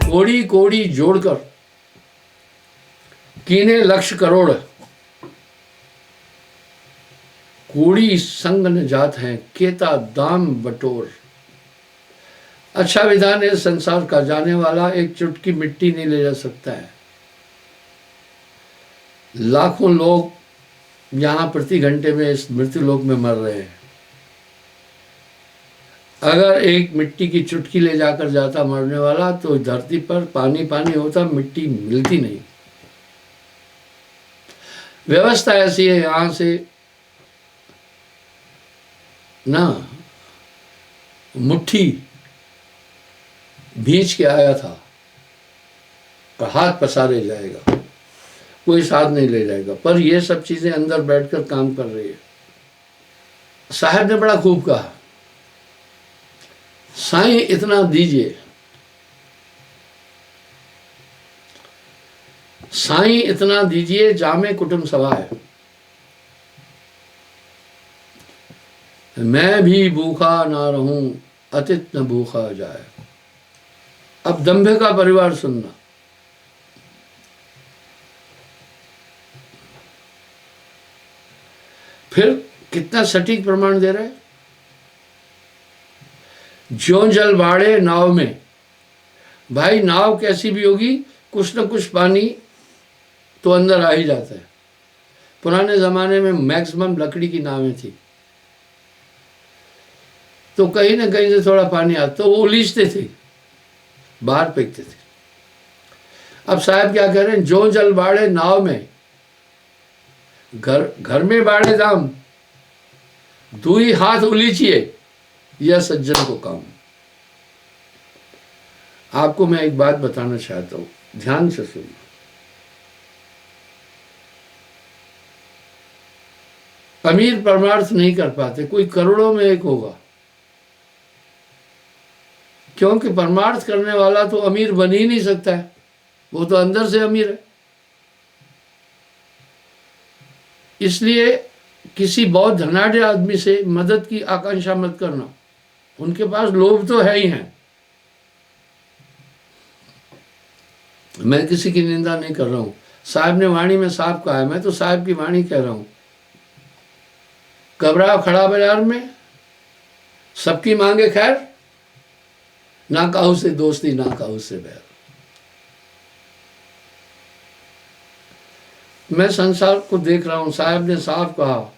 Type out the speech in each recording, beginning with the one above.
कोड़ी कोड़ी जोड़कर कीने लक्ष्य करोड़, कूड़ी संग न जात हैं केता दाम बटोर। अच्छा विधान है संसार का, जाने वाला एक चुटकी मिट्टी नहीं ले जा सकता है। लाखों लोग यहाँ प्रति घंटे में इस मृत्यु लोक में मर रहे हैं। अगर एक मिट्टी की चुटकी ले जाकर जाता मरने वाला तो धरती पर पानी पानी होता, मिट्टी मिलती नहीं। व्यवस्था ऐसी है, यहाँ से ना मुट्ठी भींच के आया था पर हाथ पसारे जाएगा, कोई साथ नहीं ले जाएगा। पर ये सब चीजें अंदर बैठकर काम कर रही है। साहब ने बड़ा खूब कहा, साईं इतना दीजिए, साईं इतना दीजिए जामे कुटुंब सभाए, मैं भी भूखा ना रहूं अतिथ न भूखा जाए। अब दंभे का परिवार सुनना, फिर कितना सटीक प्रमाण दे रहे हैं। ज्यों जल बाड़े नाव में, भाई नाव कैसी भी होगी कुछ न कुछ पानी तो अंदर आ ही जाता है। पुराने जमाने में मैक्सिमम लकड़ी की नावें थी, तो कहीं ना कहीं से थोड़ा पानी आता तो वो उलीचते थे, बाहर फेंकते थे। अब साहब क्या कह रहे हैं, जो जल बाड़े नाव में, घर में बाड़े दाम, दुई हाथ उलीचिए, यह सज्जन को काम। आपको मैं एक बात बताना चाहता हूं, ध्यान से सुनिए। अमीर परमार्थ नहीं कर पाते, कोई करोड़ों में एक होगा, क्योंकि परमार्थ करने वाला तो अमीर बन ही नहीं सकता है, वो तो अंदर से अमीर है। इसलिए किसी बहुत धनाढ़ आदमी से मदद की आकांक्षा मत करना, उनके पास लोभ तो है ही है। मैं किसी की निंदा नहीं कर रहा हूं, साहब ने वाणी में साहब कहा है, मैं तो साहब की वाणी कह रहा हूं। घबरा खड़ा बाजार में, सबकी मांगे खैर, ना काहू से दोस्ती ना काहू से बैर। मैं संसार को देख रहा हूं, साहब ने साफ कहा,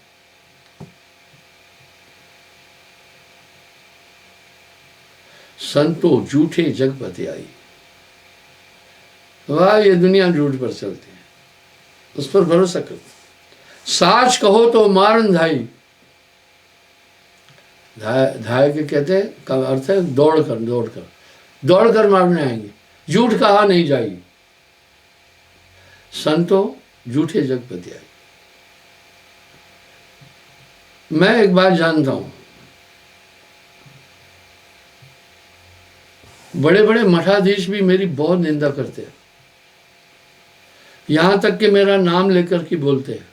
संतो झूठे जगपति आई। वाह, ये दुनिया झूठ पर चलती है, उस पर भरोसा करते। साच कहो तो मारन धाई, धाय के कहते हैं का अर्थ है दौड़ कर मारने आएंगे, झूठ कहा नहीं जाएगी। संतो झूठे जगपति आई। मैं एक बात जानता हूं, बड़े बड़े मठाधीश भी मेरी बहुत निंदा करते हैं, यहां तक कि मेरा नाम लेकर के बोलते हैं।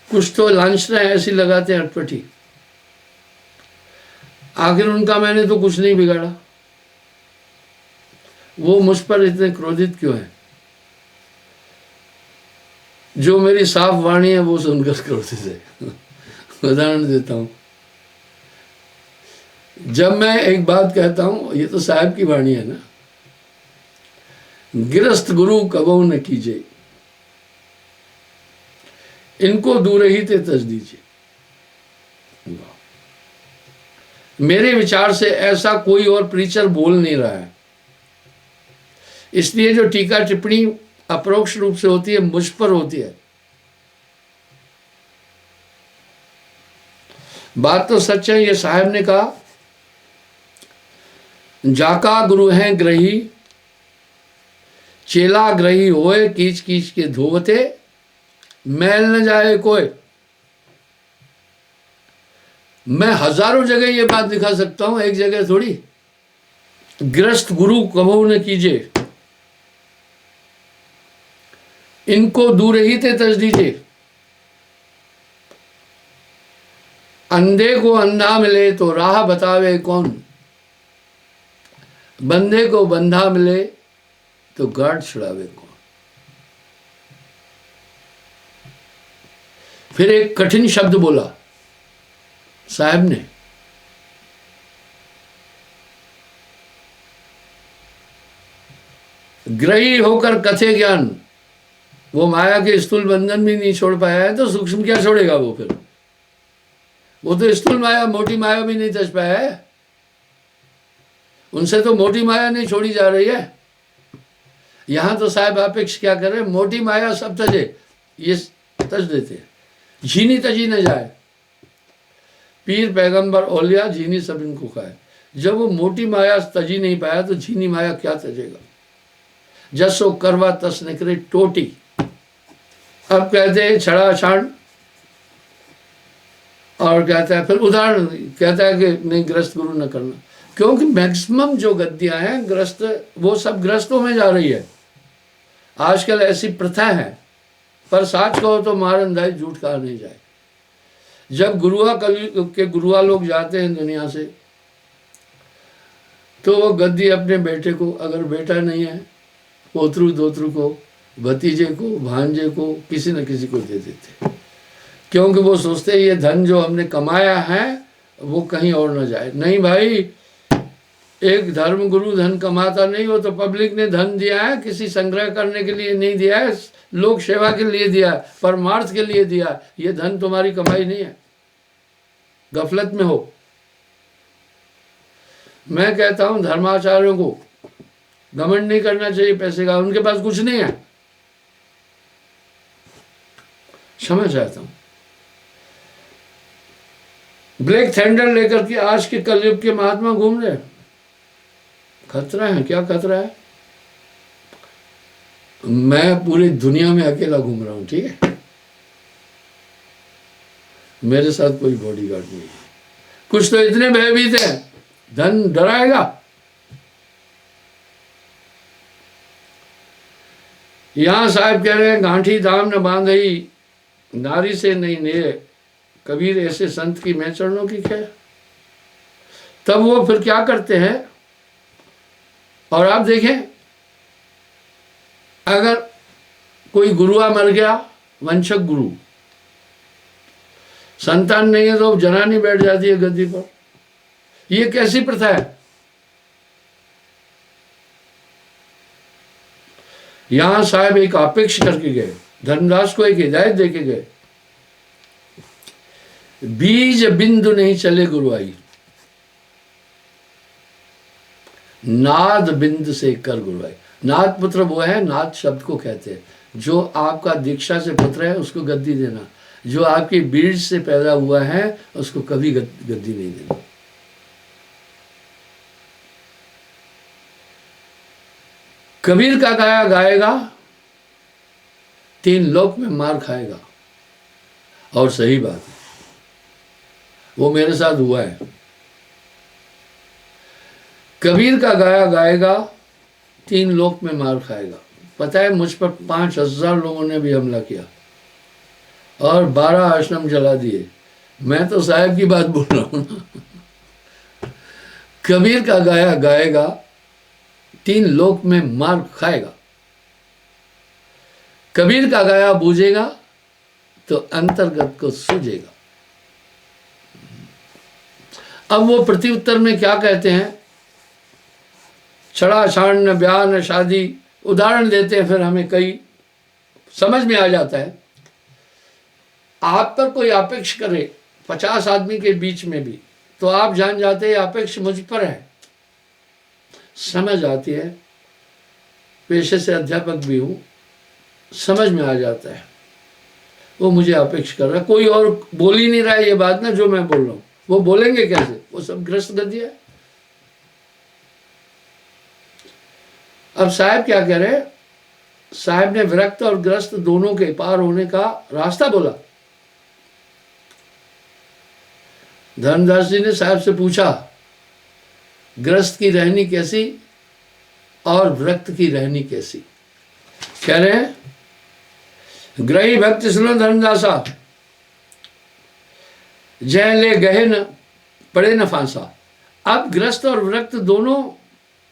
कुछ तो लांछना ऐसी लगाते हैं अटपटी, आखिर उनका मैंने तो कुछ नहीं बिगाड़ा, वो मुझ पर इतने क्रोधित क्यों हैं? जो मेरी साफ वाणी है वो सुनकर क्रोधित है। उदाहरण देता हूं, जब मैं एक बात कहता हूं, ये तो साहब की वाणी है ना, गिरस्त गुरु कबहु न कीजिए, इनको दूर ही ते तज दीजिए। मेरे विचार से ऐसा कोई और प्रीचर बोल नहीं रहा है, इसलिए जो टीका टिप्पणी अपरोक्ष रूप से होती है मुझ पर होती है। बात तो सच है, ये साहब ने कहा, जाका गुरु हैं ग्रही, चेला ग्रही होए, कीच कीच के धोवते, मैल न जाए कोई। मैं हजारों जगह ये बात दिखा सकता हूं, एक जगह थोड़ी। ग्रस्त गुरु कबहु न कीजिए, इनको दूर ही ते तज दीजिए। अंधे को अंधा मिले तो राह बतावे कौन। बंधे को बंधा मिले तो गांठ छुड़ावे कौन। फिर एक कठिन शब्द बोला साहब ने, ग्रही होकर कथे ज्ञान, वो माया के स्थूल बंधन भी नहीं छोड़ पाया है तो सूक्ष्म क्या छोड़ेगा वो। फिर वो तो स्थूल माया मोटी माया भी नहीं तज पाया है, उनसे तो मोटी माया नहीं छोड़ी जा रही है। यहां तो साहब अपेक्ष क्या करे, मोटी माया सब तजे, ये तज देते, झीनी तजी न जाए, पीर पैगंबर औलिया झीनी सब इनको खाए। जब वो मोटी माया तजी नहीं पाया तो झीनी माया क्या तजेगा। जसो करवा तस निकरे टोटी। अब कहते हैं छड़ा छाण, और कहता है फिर उदाहरण कहता है कि नहीं ग्रस्त गुरु न करना, क्योंकि मैक्सिमम जो गद्दियां हैं ग्रस्त, वो सब ग्रस्तों में जा रही है। आजकल ऐसी प्रथा है, पर साच कहो तो मारंदाई झूठ कहा नहीं जाए। जब गुरुआ के गुरुआ लोग जाते हैं दुनिया से, तो वो गद्दी अपने बेटे को, अगर बेटा नहीं है, पोतरू दोतरू को, भतीजे को, भांजे को, किसी न किसी को दे देते, क्योंकि वो सोचते हैं ये धन जो हमने कमाया है वो कहीं और न जाए। नहीं भाई, एक धर्म गुरु धन कमाता नहीं, वो तो पब्लिक ने धन दिया है, किसी संग्रह करने के लिए नहीं दिया है, लोक सेवा के लिए दिया है, परमार्थ के लिए दिया है। ये धन तुम्हारी कमाई नहीं है, गफलत में हो। मैं कहता हूं धर्माचार्यों को घमंड नहीं करना चाहिए पैसे का, उनके पास कुछ नहीं है, क्षमा चाहता हूं। ब्लैक थंडर लेकर के आज के कलयुग के महात्मा घूम रहे हैं, खतरा है। क्या खतरा है? मैं पूरी दुनिया में अकेला घूम रहा हूं, ठीक है, मेरे साथ कोई बॉडीगार्ड नहीं है। कुछ तो इतने भयभीत हैं, धन डराएगा। यहां साहब कह रहे हैं गांठी दाम न बांधई, नारी से नहीं नेह, कबीर ऐसे संत की मैं चरणों की खैर। तब वो फिर क्या करते हैं, और आप देखें अगर कोई गुरुआ मर गया, वंशक गुरु, संतान नहीं है तो जनानी बैठ जाती है गद्दी पर। ये कैसी प्रथा है? यहां साहब एक अपेक्ष करके गए, धर्मदास को एक हिदायत देके गए, बीज बिंदु नहीं चले गुरुआई, नाद बिंदु से कर गुरुआई। नाद पुत्र वो है, नाद शब्द को कहते हैं, जो आपका दीक्षा से पुत्र है उसको गद्दी देना, जो आपके बीज से पैदा हुआ है उसको कभी गद्दी नहीं देना। कबीर का गाया गाएगा, 3 लोक में मार खाएगा। और सही बात है, वो मेरे साथ हुआ है। कबीर का गाया गाएगा, 3 लोक में मार खाएगा। पता है मुझ पर 5000 लोगों ने भी हमला किया और 12 आश्रम जला दिए। मैं तो साहब की बात बोल रहा हूं ना। कबीर का गाया गाएगा, 3 लोक में मार खाएगा। कबीर का गाया बूझेगा तो अंतर्गत को सूझेगा। अब वो प्रत्युत्तर में क्या कहते हैं, छड़ा छाण न ब्याह न शादी, उदाहरण देते हैं, फिर हमें कई समझ में आ जाता है। आप पर कोई अपेक्ष करे 50 आदमी के बीच में भी, तो आप जान जाते हैं अपेक्ष मुझ पर है। समझ आती है, पेशे से अध्यापक भी हूं, समझ में आ जाता है वो मुझे अपेक्ष कर रहा है। कोई और बोल ही नहीं रहा है ये बात ना जो मैं बोल रहा हूं, वो बोलेंगे कैसे, वो सब ग्रस्त गद्दी है। अब साहब क्या कह रहे, साहब ने विरक्त और ग्रस्त दोनों के पार होने का रास्ता बोला। धर्मदास जी ने साहब से पूछा, ग्रस्त की रहनी कैसी और विरक्त की रहनी कैसी। कह रहे हैं, ग्रही भक्त सुनो धर्मदासा, जय ले गहे न पड़े न फांसा। अब ग्रस्त और विरक्त दोनों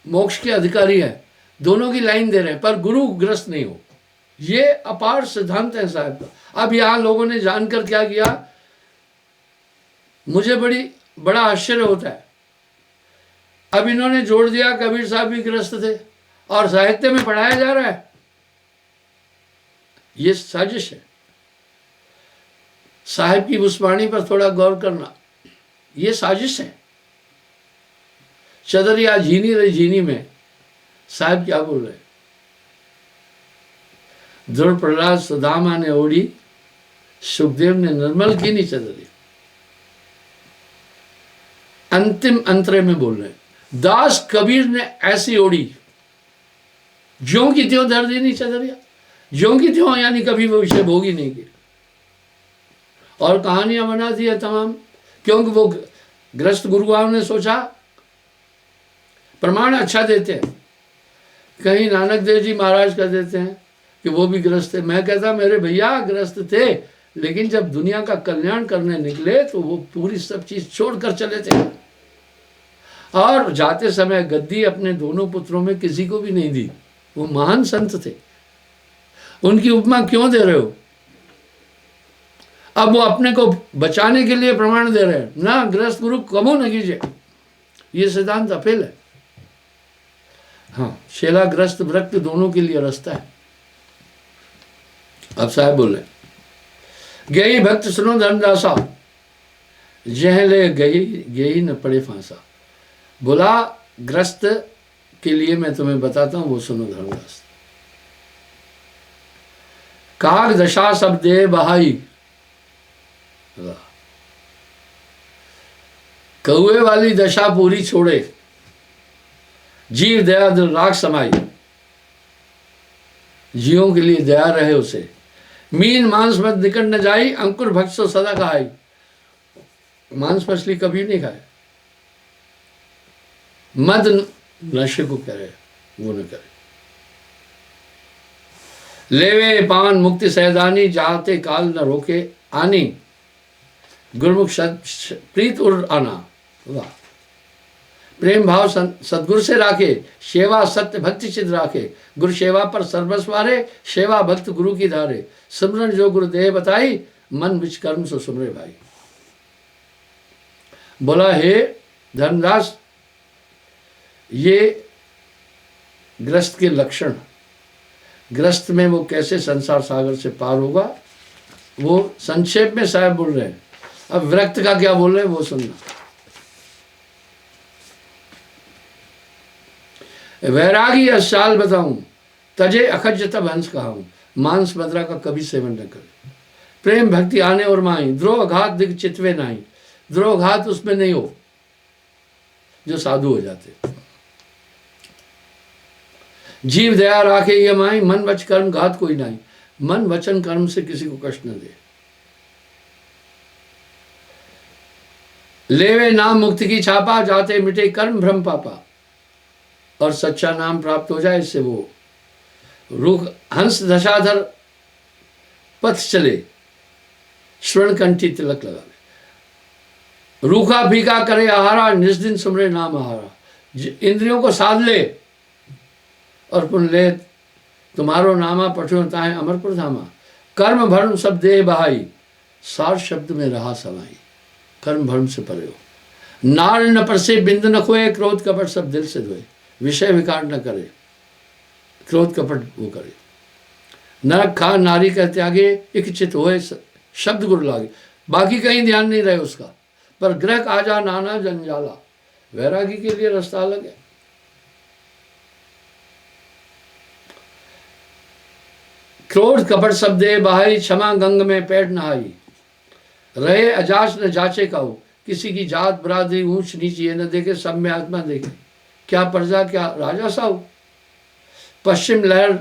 मोक्ष के अधिकारी हैं, दोनों की लाइन दे रहे हैं, पर गुरु ग्रस्त नहीं हो। ये अपार सिद्धांत है साहब का। अब यहाँ लोगों ने जानकर क्या किया, मुझे बड़ा आश्चर्य होता है। अब इन्होंने जोड़ दिया कबीर साहब भी ग्रस्त थे और साहित्य में पढ़ाया जा रहा है। ये साजिश है। साहिब की उस वाणी पर थोड़ा गौर करना, ये साजिश है। चदरिया झीनी रही झीनी में साहिब क्या बोल रहे, ध्रुव प्रहलाद सुदामा ने ओढ़ी, सुखदेव ने निर्मल की नहीं चदरी। अंतिम अंतरे में बोल रहे, दास कबीर ने ऐसी ओढ़ी, ज्यों की त्यों धर दी नहीं चदरिया, ज्यों की त्यों, यानी कभी वो विषय भोग ही नहीं किया और कहानियां बना दी है तमाम। क्योंकि वो ग्रस्त गुरुओं ने सोचा, प्रमाण अच्छा देते हैं, कहीं नानक देव जी महाराज कह देते हैं कि वो भी ग्रस्त थे। मैं कहता मेरे भैया ग्रस्त थे, लेकिन जब दुनिया का कल्याण करने निकले तो वो पूरी सब चीज छोड़कर चले थे और जाते समय गद्दी अपने दोनों पुत्रों में किसी को भी नहीं दी। वो महान संत थे, उनकी उपमा क्यों दे रहे हो? अब वो अपने को बचाने के लिए प्रमाण दे रहे हैं ना, ग्रस्त गुरु कबो न कीजिए, ये सिद्धांत अफेल है। हाँ, शेला ग्रस्त वृक्त दोनों के लिए रास्ता है। अब साहब बोले, गई भक्त सुनो धर्मदासा, जह ले गई न पड़े फांसा। बोला ग्रस्त के लिए मैं तुम्हें बताता हूं, वो सुनो धर्मदास। काग दशा सब दे बहाई, कौए वाली दशा पूरी छोड़े, जीव दया दिल राख समाई। जीवों के लिए दया रहे उसे, मीन मांस मत निकट न जाई, अंकुर भक्त सो सदा खाई। मांस मछली कभी नहीं खाए, मद नशे को कह रहे वो न करे। लेवे पान मुक्ति सहदानी, जाते काल न रोके आनी, गुरुमुख प्रीत उर आना। वाह, प्रेम भाव सदगुरु से राखे, सेवा सत्य भक्ति चिद राखे, गुरु सेवा पर सर्वस्व वारे, सेवा भक्त गुरु की धारे, सिमरन जो गुरु देह बताई, मन विच कर्म सो सुमरे भाई। बोला हे धर्मदास, ये ग्रस्त के लक्षण, ग्रस्त में वो कैसे संसार सागर से पार होगा, वो संक्षेप में साहब बोल रहे हैं। अब विरक्त का क्या बोल रहे हैं वो सुनना। वैरागी अशाल बताऊं, तजे अखज तब हंस कहाऊं, मांस मदरा का कभी सेवन न करे। प्रेम भक्ति आने और माई, द्रोहघात दिग चितवे नहीं, द्रोहघात उसमें नहीं हो जो साधु हो जाते। जीव दया राखे ये माई, मन वच कर्म घात कोई नहीं, मन वचन कर्म से किसी को कष्ट न दे। लेवे नाम मुक्ति की छापा, जाते मिटे कर्म भ्रम पापा। और सच्चा नाम प्राप्त हो जाए, इससे वो रुख हंस दशाधर पथ चले, स्वर्ण कंठी तिलक लगावे। रूखा फीका करे आहारा, निज दिन सुमरे नाम आहारा। इंद्रियों को साध ले और पुन ले, तुम्हारो नामा पठो ताहे अमरपुर धामा। कर्म भर्म सब देह बहाई, सार शब्द में रहा समाई। कर्म भर्म से परे हो, नार न परसे बिंद न खोए, क्रोध कपट सब दिल से धोए। विषय विकार न करे, क्रोध कपट वो करे। नरक खा नारी का त्यागे, एक चित होए शब्द गुरु लागे। बाकी कहीं ध्यान नहीं रहे उसका, पर ग्रह आजा नाना जंजाला। वैरागी के लिए रास्ता अलग है। क्रोध कपट सब दे बहाई, क्षमा गंग में पैर नहाई। रहे अजाच न जाचे काऊ, किसी की जात बरादरी ऊंच नीच ये न देखे, सब में आत्मा देखे। क्या प्रजा क्या राजा साहू, पश्चिम लहर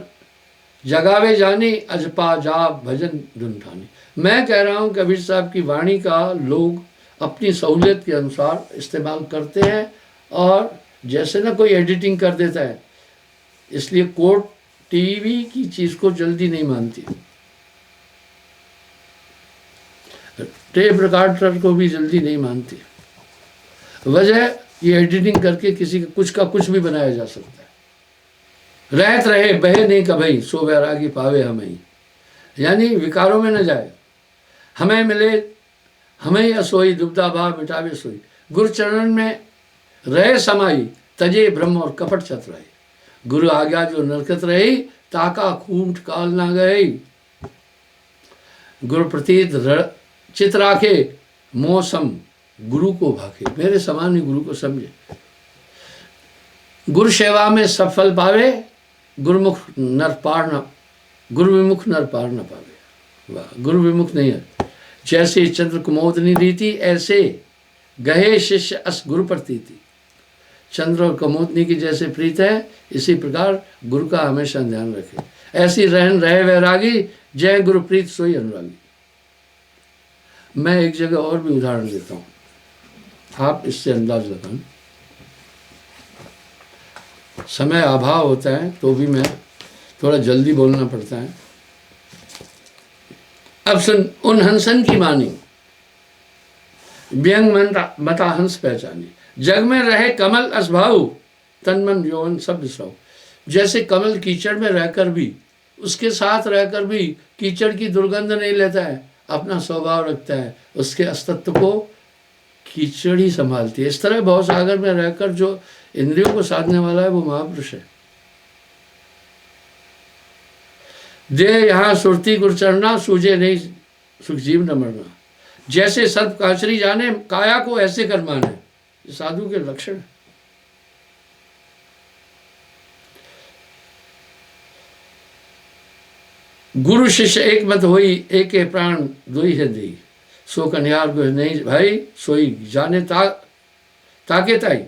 जगावे जानी, अजपा जा भजन धुनठानी। मैं कह रहा हूँ कबीर साहब की वाणी का लोग अपनी सहूलियत के अनुसार इस्तेमाल करते हैं, और जैसे ना कोई एडिटिंग कर देता है, इसलिए कोर्ट टीवी की चीज़ को जल्दी नहीं मानती, टेप रिकॉर्डर को भी जल्दी नहीं मानती। वजह ये एडिटिंग करके किसी का कुछ भी बनाया जा सकता है। रहत रहे बहे नहीं कभई, सो वैरागी पावे हमें, यानी विकारों में न जाए। हमें मिले हमें असोई, दुबदा भाव मिटावे सोई। गुरु चरण में रहे समाई, तजे ब्रह्म और कपट चतुराई। गुरु आज्ञा जो नरकत रही, ताका खूंट काल ना गई। गुरु प्रतीत चित राखे, मौसम गुरु को भाखे। मेरे समान ही गुरु को समझे। गुरु सेवा में सफल पावे, गुरुमुख नर पार न, गुरु विमुख नर पार न पावे। वाह, गुरु विमुख नहीं है। जैसे चंद्र कुमोदनी रीति, ऐसे गहे शिष्य अस गुरु प्रतीति। चंद्र और कुमोदनी की जैसे प्रीत है, इसी प्रकार गुरु का हमेशा ध्यान रखे। ऐसी रहन रहे वैरागी, जय गुरु प्रीत सोई अनुरागी। मैं एक जगह और भी उदाहरण देता हूँ, आप इससे अंदाज लगाएं। समय अभाव होता है तो भी मैं थोड़ा जल्दी बोलना पड़ता है। अब सुन, उन हंसन की मानी, व्यंग मता हंस पहचानी। जग में रहे कमल असभाऊ, तन मन यौवन सब बिसराऊ। जैसे कमल कीचड़ में रहकर भी, उसके साथ रहकर भी कीचड़ की दुर्गंध नहीं लेता है, अपना स्वभाव रखता है, उसके अस्तित्व को कीचड़ ही संभालती है। इस तरह भव सागर में रहकर जो इंद्रियों को साधने वाला है वो महापुरुष है। दे यहाँ सुरती गुर चढ़ना, सूझे नहीं सुखजीव न मरना। जैसे सर्प कांचरी जाने, काया को ऐसे कर माने। ये साधु के लक्षण है। गुरु शिष्य एक मत होई, एक प्राण दुई है दी। सो कन्यार को नहीं भाई, सोई जाने ताके ताई।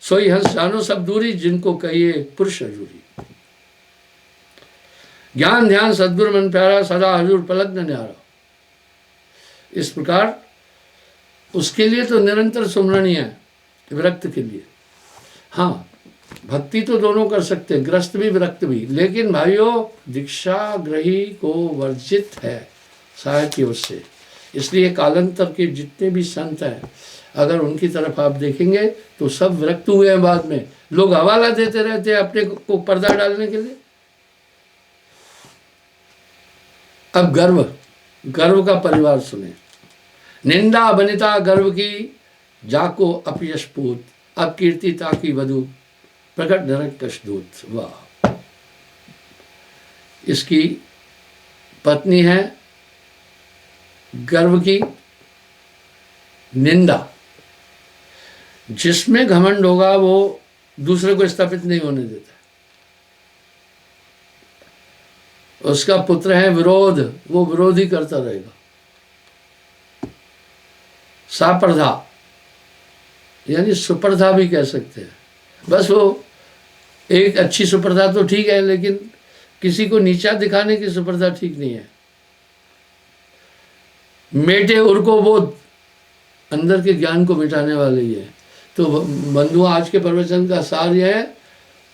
सोई हंस जानो सब दूरी, जिनको कहिए पुरुष हजूरी। ज्ञान ध्यान सद्गुरु मन प्यारा, सदा हजूर पलक न न्यारा। इस प्रकार उसके लिए तो निरंतर सुमरण ही है, विरक्त के लिए। हाँ, भक्ति तो दोनों कर सकते हैं, ग्रस्त भी विरक्त भी। लेकिन भाइयों, दीक्षा ग्रही को वर्जित है साहेब की ओर से। इसलिए कालांतर के जितने भी संत हैं, अगर उनकी तरफ आप देखेंगे तो सब विरक्त हुए हैं। बाद में लोग हवाला देते रहते हैं अपने को पर्दा डालने के लिए। अब गर्व का परिवार सुने। निंदा बनिता गर्व की, जाको अपयश पूत। अब कीर्ति ताकी वधु, प्रकट नरक कशदूत। वाह, इसकी पत्नी है गर्व की निंदा। जिसमें घमंड होगा वो दूसरे को स्थापित नहीं होने देता। उसका पुत्र है विरोध, वो विरोध ही करता रहेगा। सापर्धा यानी सुपर्धा भी कह सकते हैं। बस वो एक अच्छी सुपर्धा तो ठीक है, लेकिन किसी को नीचा दिखाने की सुपर्धा ठीक नहीं है। मेटे उर को बोध, अंदर के ज्ञान को मिटाने वाले ही है। तो बंधुओं, आज के प्रवचन का सार यह है,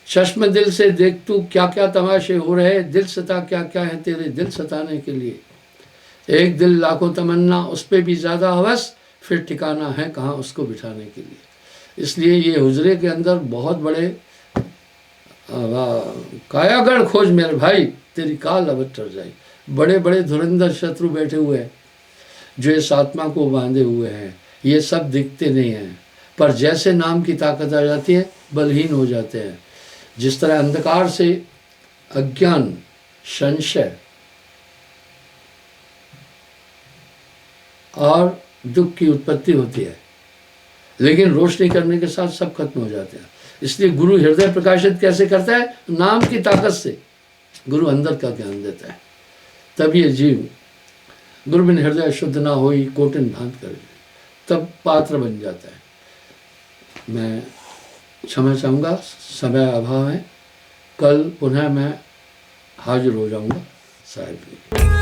चश्म दिल से देख तू क्या क्या तमाशे हो रहे, दिल सता क्या क्या है तेरे दिल सताने के लिए। एक दिल लाखों तमन्ना, उस पर भी ज़्यादा हवस, फिर ठिकाना है कहाँ उसको बिठाने के लिए। इसलिए ये हुजरे के अंदर बहुत बड़े कायागढ़ खोज मेरे भाई, तेरी काल अवट टर जाए। बड़े बड़े धुरंधर शत्रु बैठे हुए हैं जो इस आत्मा को बांधे हुए हैं। ये सब दिखते नहीं हैं, पर जैसे नाम की ताकत आ जाती है बलहीन हो जाते हैं। जिस तरह अंधकार से अज्ञान, संशय और दुख की उत्पत्ति होती है, लेकिन रोशनी करने के साथ सब खत्म हो जाते हैं। इसलिए गुरु हृदय प्रकाशित कैसे करता है? नाम की ताकत से गुरु अंदर का ज्ञान देता है। तब ये जीव गुरु बिन हृदय शुद्ध ना होई, कोटिन भांत करे, तब पात्र बन जाता है। मैं क्षमा चाहूँगा, समय अभाव है। कल पुनः मैं हाजिर हो जाऊँगा साहिब।